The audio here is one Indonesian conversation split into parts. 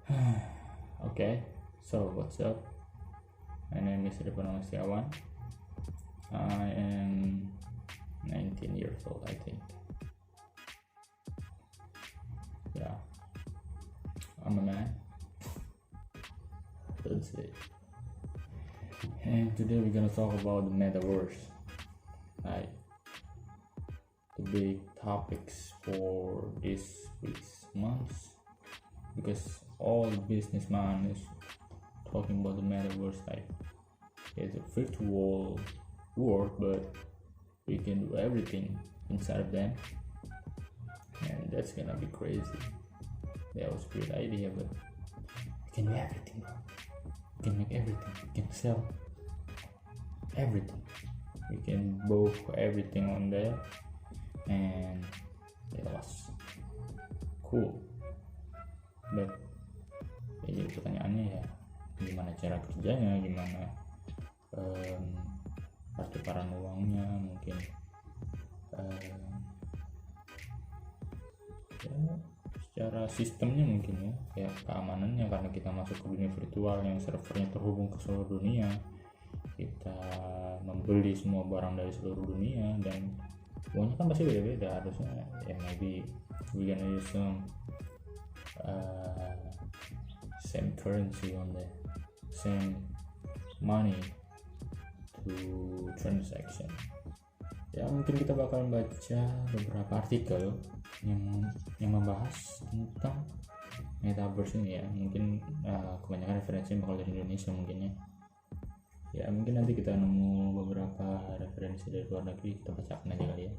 Okay, so what's up? My name is Ripon Setiawan. I am 19 years old, I think. Yeah, I'm a man. That's it. And today we're gonna talk about the metaverse, like the big topics for this week's months, because all businessmen is talking about the metaverse. Like it's a virtual world, but we can do everything inside of them, and that's gonna be crazy. That was a great idea, but we can do everything, bro. We can make everything, we can sell everything, we can book everything on there, and it was cool. But ya jadi pertanyaannya ya, gimana cara kerjanya, gimana pertukaran uangnya, mungkin ya, secara sistemnya mungkin ya, kayak keamanannya, karena kita masuk ke dunia virtual yang servernya terhubung ke seluruh dunia, kita membeli semua barang dari seluruh dunia, dan uangnya kan pasti beda-beda. Harusnya ya maybe we gonna use some same currency on the same money to transaction. Ya mungkin kita bakal baca beberapa artikel yang membahas tentang metaverse ini ya. Mungkin kebanyakan referensinya bakal dari Indonesia mungkin ya. Ya mungkin nanti kita nemu beberapa referensi dari luar negeri, kita bacakan aja kali ya.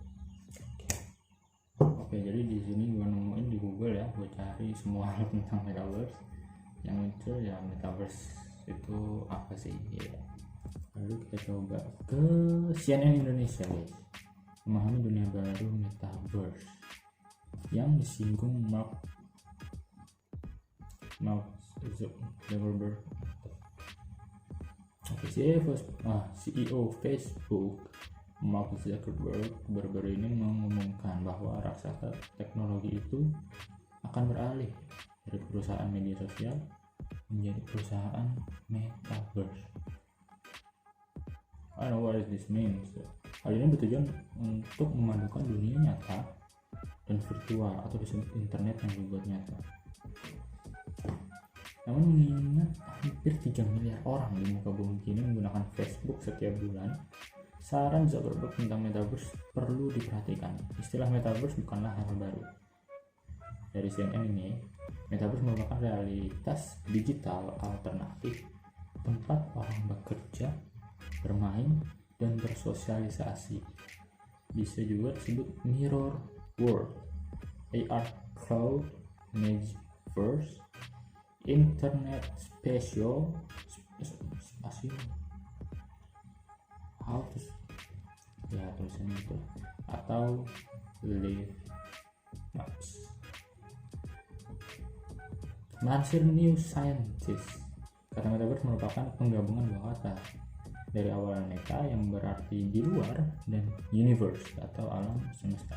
Oke, jadi di sini gue nemuin di Google ya, gue cari semua hal tentang metaverse. Yang muncul ya, metaverse itu apa sih ya. Lalu kita coba ke CNN Indonesia guys, memahami dunia baru metaverse, yang disinggung Mark Zuckerberg. CEO Facebook Mark Zuckerberg baru-baru ini mengumumkan bahwa raksasa teknologi itu akan beralih dari perusahaan media sosial menjadi perusahaan metaverse. I don't know what this means. Hal ini bertujuan untuk memadukan dunia nyata dan virtual atau disebut internet yang dibuat nyata. Namun mengingat hampir 3 miliar orang di muka bumi kini menggunakan Facebook setiap bulan, saran Zuckerberg tentang metaverse perlu diperhatikan. Istilah metaverse bukanlah hal baru. Dari CNN ini, metaverse merupakan realitas digital alternatif tempat orang bekerja, bermain, dan bersosialisasi. Bisa juga disebut mirror world, AR cloud, metaverse, internet spatial, how to ya tulisannya itu, atau live maps. Melansir New Scientist, kata metaverse merupakan penggabungan dua kata dari awal meta yang berarti di luar dan universe atau alam semesta.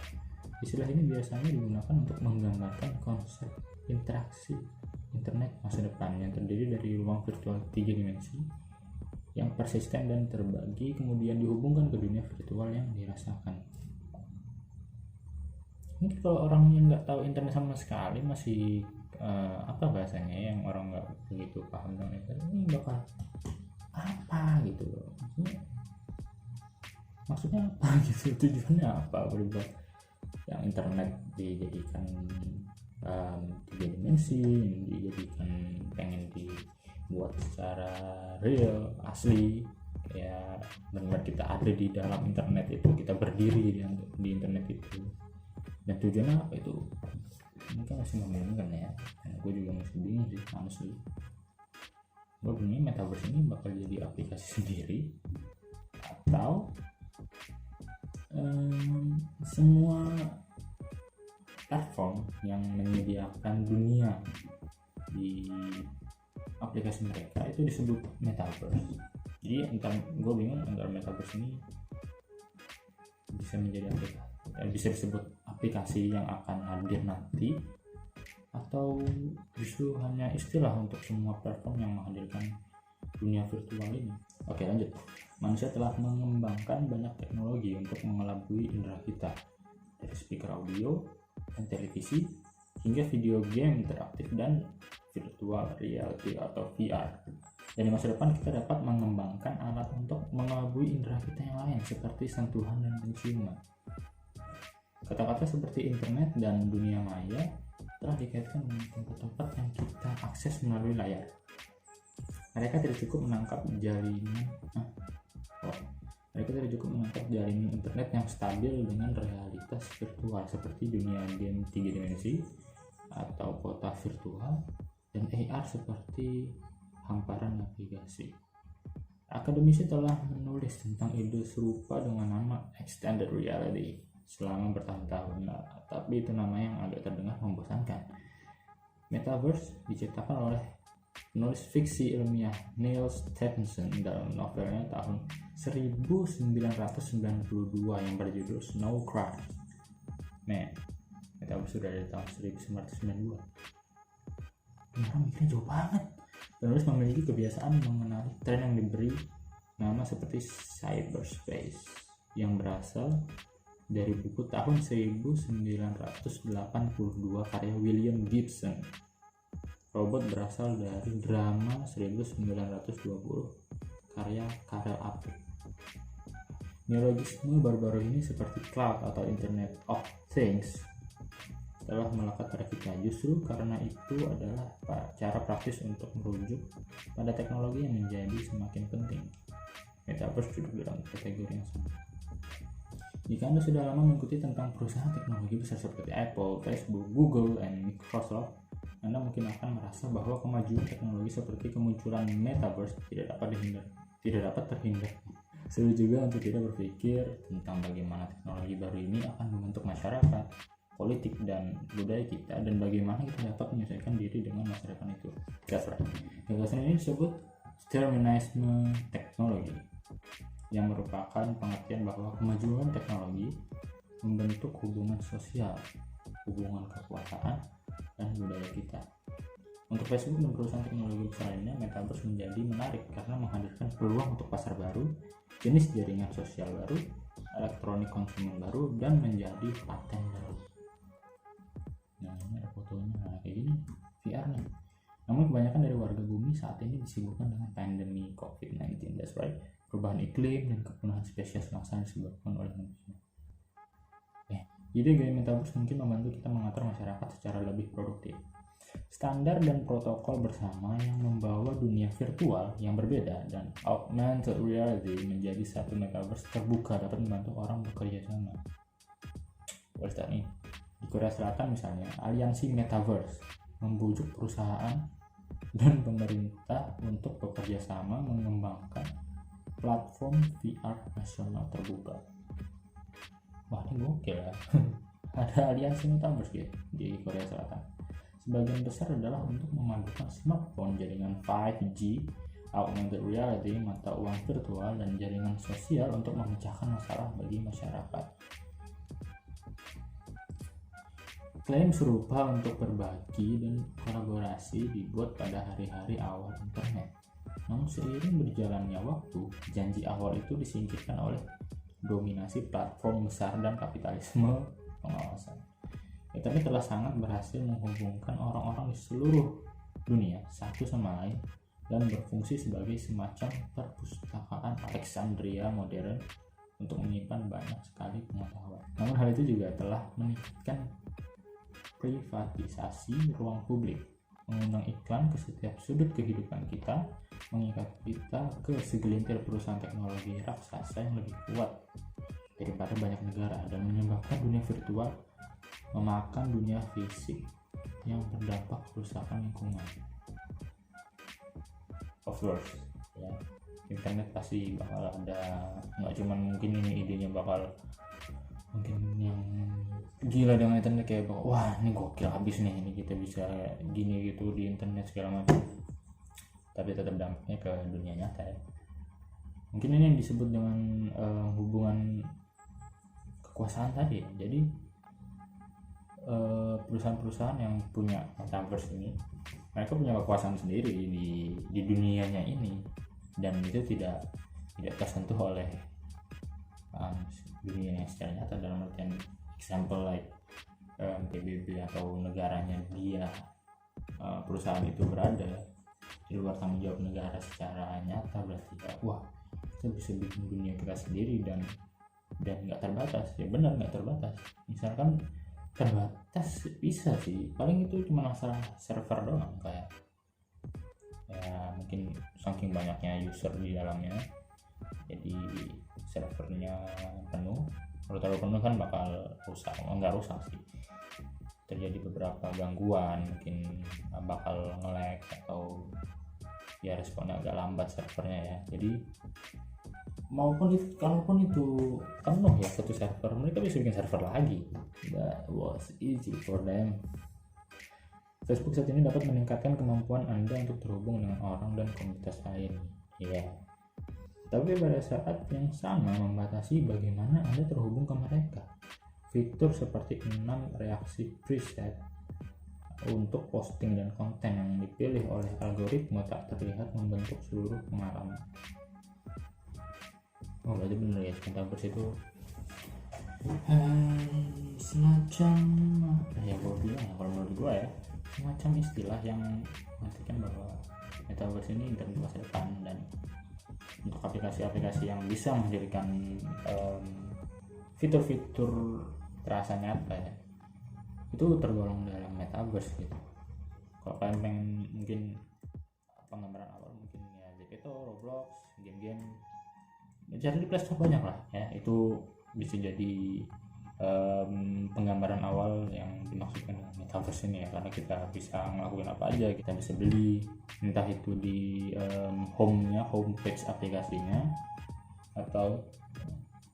Istilah ini biasanya digunakan untuk menggambarkan konsep interaksi internet masa depan yang terdiri dari ruang virtual 3 dimensi yang persisten dan terbagi, kemudian dihubungkan ke dunia virtual yang dirasakan. Mungkin kalau orang yang nggak tahu internet sama sekali, masih apa bahasanya yang orang nggak begitu paham tentang internet, ini bakal apa gitu loh, maksudnya apa gitu, tujuannya apa berubah yang internet dijadikan 3 dimensi, dijadikan pengen dibuat secara real, asli ya, benar kita ada di dalam internet itu, kita berdiri di internet itu, dan tujuannya apa itu mungkin masih membingungkan ya, dan gue juga masih bingung sih honestly. Gue bingung metaverse ini bakal jadi aplikasi sendiri atau semua platform yang menyediakan dunia di aplikasi mereka itu disebut metaverse. Jadi gue bingung antara metaverse ini bisa menjadi aplikasi, bisa disebut aplikasi yang akan hadir nanti, atau justru hanya istilah untuk semua platform yang menghadirkan dunia virtual ini? Oke, lanjut. Manusia telah mengembangkan banyak teknologi untuk mengelabui indera kita, dari speaker audio dan televisi hingga video game interaktif dan virtual reality atau VR. Dan di masa depan kita dapat mengembangkan alat untuk mengelabui indera kita yang lain seperti sentuhan dan penciuman. Kata-kata seperti internet dan dunia maya telah dikaitkan dengan tempat-tempat yang kita akses melalui layar. Mereka tidak cukup menangkap jaringan internet yang stabil dengan realitas virtual seperti dunia game 3 dimensi atau kota virtual dan AR seperti hamparan navigasi. Akademisi telah menulis tentang ide serupa dengan nama extended reality selama bertahun-tahun, tapi itu nama yang agak terdengar membosankan. Metaverse diciptakan oleh penulis fiksi ilmiah Neil Stephenson dalam novelnya tahun 1992 yang berjudul Snow Crash. Metaverse sudah dari tahun 1992. Orang mikirnya jauh banget. Penulis memiliki kebiasaan mengenali tren yang diberi nama seperti cyberspace yang berasal dari buku tahun 1982 karya William Gibson. Robot berasal dari drama 1920 karya Karel Appel. Neologisme baru-baru ini seperti cloud atau Internet of Things telah melekat pada kita, justru karena itu adalah cara praktis untuk merujuk pada teknologi yang menjadi semakin penting. Metaverse duduk dalam kategori yang sama. Jika Anda sudah lama mengikuti tentang perusahaan teknologi besar seperti Apple, Facebook, Google, dan Microsoft, Anda mungkin akan merasa bahwa kemajuan teknologi seperti kemunculan Metaverse tidak dapat terhindar. Seru juga untuk kita berpikir tentang bagaimana teknologi baru ini akan membentuk masyarakat, politik dan budaya kita, dan bagaimana kita dapat menyesuaikan diri dengan masa depan itu. Gagasan ini disebut determinisme teknologi, yang merupakan pengertian bahwa kemajuan teknologi membentuk hubungan sosial, hubungan kekuasaan, dan budaya kita. Untuk Facebook dan perusahaan teknologi besar lainnya, Metaverse menjadi menarik karena menghadirkan peluang untuk pasar baru, jenis jaringan sosial baru, elektronik konsumen baru, dan menjadi paten baru. Nah, ini ada fotonya, kayak gini VR nih. Namun kebanyakan dari warga bumi saat ini disibukkan dengan pandemi COVID-19, that's right, perubahan iklim dan kepunahan spesies bangsa yang disebabkan oleh manusia. Ide gaya Metaverse mungkin membantu kita mengatur masyarakat secara lebih produktif. Standar dan protokol bersama yang membawa dunia virtual yang berbeda dan augmented reality menjadi satu Metaverse terbuka dapat membantu orang bekerja sama. Nih, di Korea Selatan misalnya, aliansi Metaverse membujuk perusahaan dan pemerintah untuk bekerja sama mengembangkan platform VR nasional terbuka. Wah, ini gokil ya. Ada aliansi Metaverse gitu di Korea Selatan. Sebagian besar adalah untuk memadukan smartphone, jaringan 5G, augmented reality, mata uang virtual, dan jaringan sosial untuk memecahkan masalah bagi masyarakat. Klaim serupa untuk berbagi dan kolaborasi dibuat pada hari-hari awal internet. Namun seiring berjalannya waktu, janji awal itu disingkirkan oleh dominasi platform besar dan kapitalisme pengawasan. Internet telah sangat berhasil menghubungkan orang-orang di seluruh dunia satu sama lain dan berfungsi sebagai semacam perpustakaan Alexandria modern untuk menyimpan banyak sekali pengetahuan. Namun hal itu juga telah meningkatkan privatisasi ruang publik, mengundang iklan ke setiap sudut kehidupan kita, mengikat kita ke segelintir perusahaan teknologi raksasa yang lebih kuat daripada banyak negara, dan menyebabkan dunia virtual memakan dunia fisik yang berdampak kerusakan lingkungan. Of course, ya, internet pasti bakal ada, nggak cuma mungkin ini idenya bakal mungkin yang gila dengan internet kayak bakal, wah ini gokil habis nih, ini kita bisa gini gitu di internet segala macam, tapi tetap dampaknya ke dunia nyata ya. Mungkin ini yang disebut dengan hubungan kekuasaan tadi ya. Jadi perusahaan-perusahaan yang punya metaverse ini, mereka punya kekuasaan sendiri di dunianya ini, dan itu tidak tersentuh oleh dunia yang secara nyata, dalam artian example like PBB atau negaranya dia, perusahaan itu berada di luar tanggung jawab negara secara nyata, berarti ya, wah, kita bisa bikin dunia kita sendiri dan nggak terbatas. Ya benar, nggak terbatas. Misalkan terbatas bisa sih, paling itu cuma masalah server doang, kayak ya mungkin saking banyaknya user di dalamnya, jadi servernya penuh. Kalau terlalu penuh kan bakal rusak, nggak rusak sih, terjadi beberapa gangguan, mungkin bakal nge-lag atau ya responnya agak lambat servernya ya. Jadi kalaupun itu penuh ya satu server, mereka bisa bikin server lagi. That was easy for them. Facebook saat ini dapat meningkatkan kemampuan Anda untuk terhubung dengan orang dan komunitas lain. Ya. Yeah. Tapi pada saat yang sama membatasi bagaimana Anda terhubung ke mereka. Fitur seperti 6 reaksi preset untuk posting dan konten yang dipilih oleh algoritma tak terlihat membentuk seluruh pengalaman. Oh, berarti bener ya, metaverse itu semacam apa ya gue bilang ya, kalau menurut gue ya, semacam istilah yang mengatakan bahwa metaverse ini internet masa depan, dan untuk aplikasi-aplikasi yang bisa menjadikan fitur-fitur terasa nyata ya, itu tergolong dalam metaverse gitu. Kalau kalian pengen mungkin penggambaran awal, mungkin ya Zepeto, Roblox, game-game, cari di Play Store banyak lah ya, itu bisa jadi penggambaran awal yang dimaksudkan dengan metaverse ini ya, karena kita bisa ngelakuin apa aja, kita bisa beli entah itu di homepage aplikasinya, atau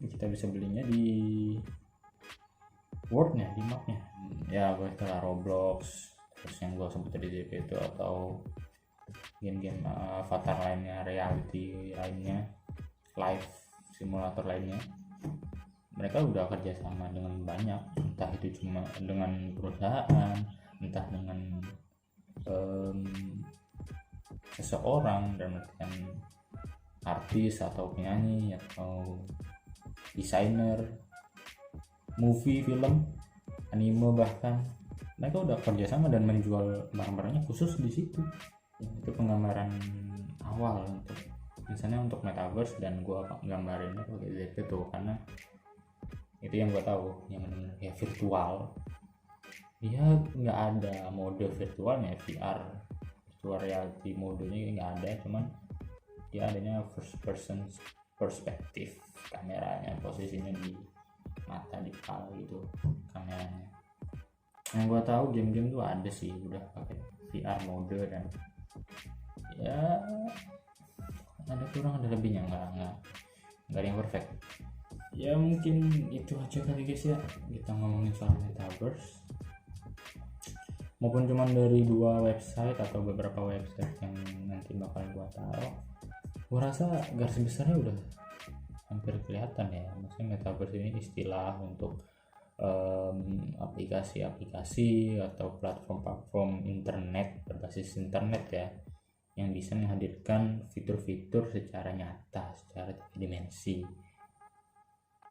kita bisa belinya di wordnya, di mapnya ya. Gue setelah Roblox, terus yang gue sebut tadi itu, atau game-game avatar lainnya, reality lainnya, live simulator lainnya, mereka udah kerjasama dengan banyak, entah itu cuma dengan perusahaan, entah dengan seseorang, dan artis atau penyanyi atau desainer movie, film, anime, bahkan mereka udah kerjasama dan menjual barang-barangnya khusus di situ. Itu penggambaran awal untuk misalnya untuk metaverse, dan gue gambarinnya pakai ZP tuh karena itu yang gue tahu, yang benar-benar kayak virtual. Dia nggak ada mode virtualnya, VR, virtual reality modenya nggak ada, cuman dia adanya first person perspektif, kameranya posisinya di mata, di kepala gitu kameranya. Yang gue tahu game-game tuh ada sih udah pakai VR mode, dan ya ada kurang ada lebihnya, nggak ada yang perfect ya. Mungkin itu aja kali guys ya, kita ngomongin soal metaverse, maupun cuman dari 2 website atau beberapa website yang nanti bakal gua taruh. Gua rasa garis besarnya udah hampir kelihatan ya. Maksudnya metaverse ini istilah untuk aplikasi-aplikasi atau platform-platform internet berbasis internet ya, yang bisa menghadirkan fitur-fitur secara nyata, secara dimensi.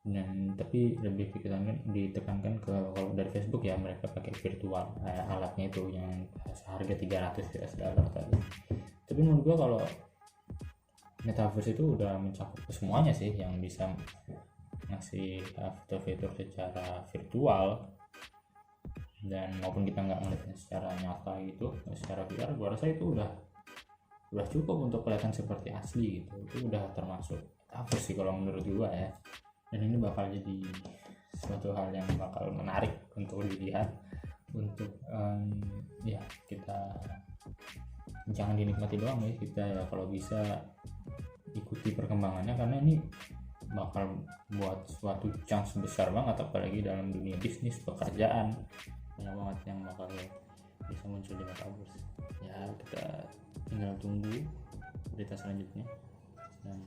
Dan tapi lebih ditekankan ke, kalau dari Facebook ya, mereka pakai virtual alatnya itu yang seharga $300 tadi. Tapi menurut gua kalau metaverse itu udah mencakup ke semuanya sih, yang bisa ngasih fitur-fitur secara virtual, dan maupun kita nggak ngeliatnya secara nyata gitu, secara VR, gua rasa itu udah cukup untuk kelihatan seperti asli gitu. Itu udah termasuk metaverse sih kalau menurut gua ya. Dan ini bakal jadi suatu hal yang bakal menarik untuk dilihat, untuk ya kita jangan dinikmati doang ya, kita ya kalau bisa ikuti perkembangannya, karena ini bakal buat suatu chance besar banget, apalagi dalam dunia bisnis, pekerjaan, banyak banget yang bakal bisa muncul di metaverse ya. Kita tinggal tunggu berita selanjutnya. Dan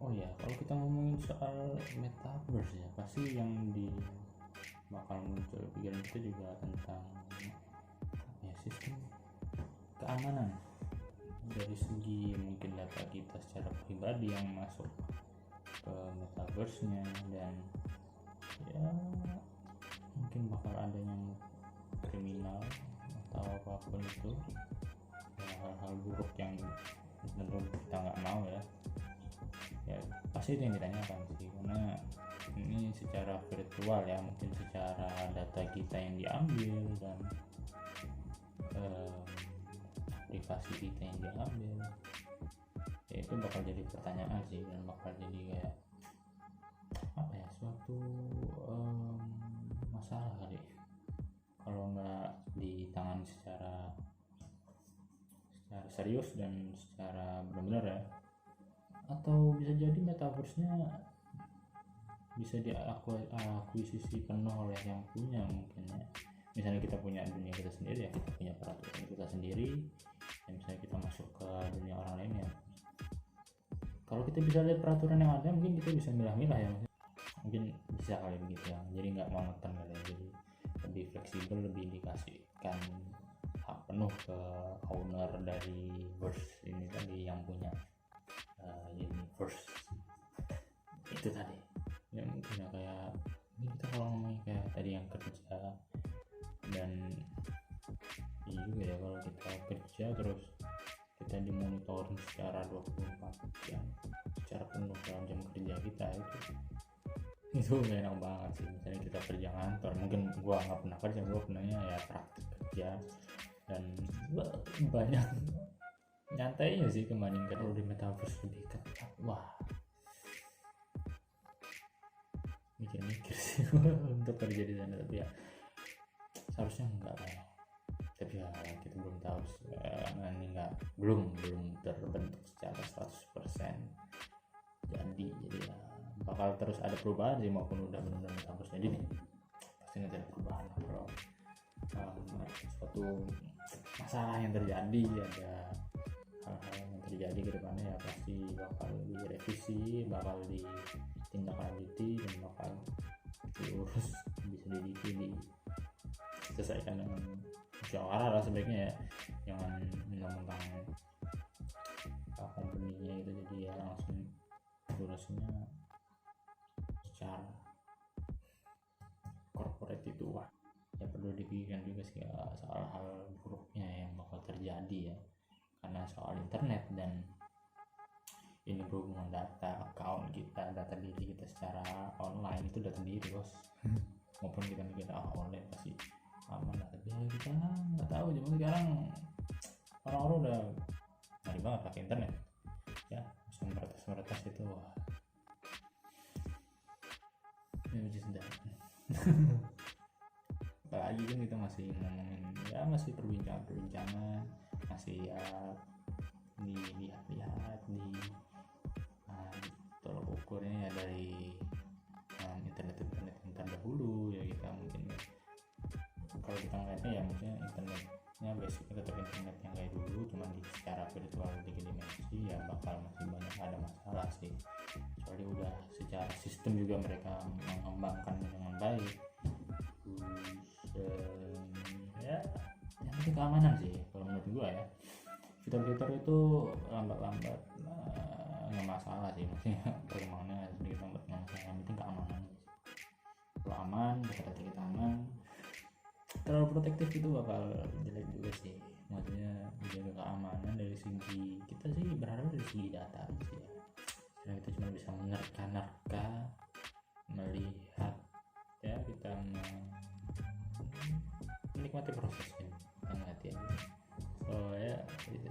oh ya, kalau kita ngomongin soal metaverse ya, pasti yang bakal muncul pembelajaran kita juga tentang ya, sistem keamanan dari segi mungkin data kita secara pribadi yang masuk ke metaverse-nya, dan ya mungkin bakal adanya kriminal atau apapun itu, ya, hal-hal buruk yang tentu kita nggak mau ya pasti itu yang ditanyakan sih, karena ini secara virtual ya, mungkin secara data kita yang diambil dan privasi kita yang diambil, ya itu bakal jadi pertanyaan sih, dan bakal jadi kayak apa ya, suatu masalah kali kalau nggak ditangani secara serius dan secara benar-benar ya. Atau bisa jadi metaverse-nya bisa diakuisisi penuh oleh yang punya, mungkin ya. Misalnya kita punya dunia kita sendiri ya, kita punya peraturan kita sendiri, dan misalnya kita masuk ke dunia orang lain ya, kalau kita bisa lihat peraturan yang ada, mungkin kita bisa milah-milah ya, mungkin bisa kali begitu ya. Jadi nggak monoton kali ya, jadi lebih fleksibel, lebih dikasihkan hak penuh ke owner dari verse ini tadi, yang punya universe itu tadi ya. Mungkin ya kayak ini kita kalau ngomongin kayak tadi yang kerja, dan ini juga ya, kalau kita kerja terus kita dimonitoring secara 24 jam secara penuh dalam jam kerja kita, itu gak enak banget sih. Misalnya kita kerja kantor, mungkin gua nggak pernah kerja, gua pernahnya ya praktik kerja, dan banyak nyantainya sih kembandingkan kalau di metaverse lebih ketat. Wah, mikir-mikir sih untuk kerja di sana, tapi ya seharusnya enggak lah. Tapi ya kita belum tahu sih, ini belum terbentuk secara 100%. Jadi ya bakal terus ada perubahan sih, maupun udah benar-benar metaverse. Jadi pasti ada perubahan kalau suatu masalah yang terjadi, ada hal-hal yang terjadi ke depannya ya pasti bakal direvisi, bakal ditindaklanjuti, dan bakal diurus, bisa diselesaikan dengan musyawarah lah sebaiknya ya, jangan mentang-mentang company-nya itu jadi ya langsung durasinya secara corporate itu. Wah, ya perlu dipikirkan juga sih soal hal buruknya yang bakal terjadi ya, karena soal internet dan ini berhubungan data account kita, data diri kita secara online, itu data diri bos. Maupun kita mikir online pasti aman lah, tapi ya kita nggak tahu. Zaman sekarang orang-orang udah ngeri banget pakai internet ya, meretas itu. Wah, ini just that. Apalagi kan kita masih ngomongin ya, masih perbincangan, masih ya dilihat-lihat di tolok ukurnya ya dari internet yang terdahulu ya. Kita mungkin kalau kita ngeliatnya ya, maksudnya internetnya basicnya tetap internet yang kayak dulu, cuma di secara virtual 3 dimensi ya, bakal masih banyak ada masalah sih. Soalnya udah secara sistem juga mereka mengembangkan dengan baik. Ya yang penting keamanan sih kalau menurut gua ya. Fitur-fitur itu lambat-lambat nggak masalah sih, maksudnya perkembangannya sedikit lambat nggak masalah, yang penting keamanan. Kalau aman, data kita aman, terlalu protektif itu bakal jelek juga sih. Maksudnya menjaga keamanan dari segi kita sih berharap dari segi data sih ya. Karena kita cuma bisa menerka-nerka, melihat ya, kita menikmati prosesnya, kita ngerti aja. So ya,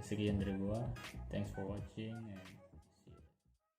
sekian dari gua. Thanks for watching.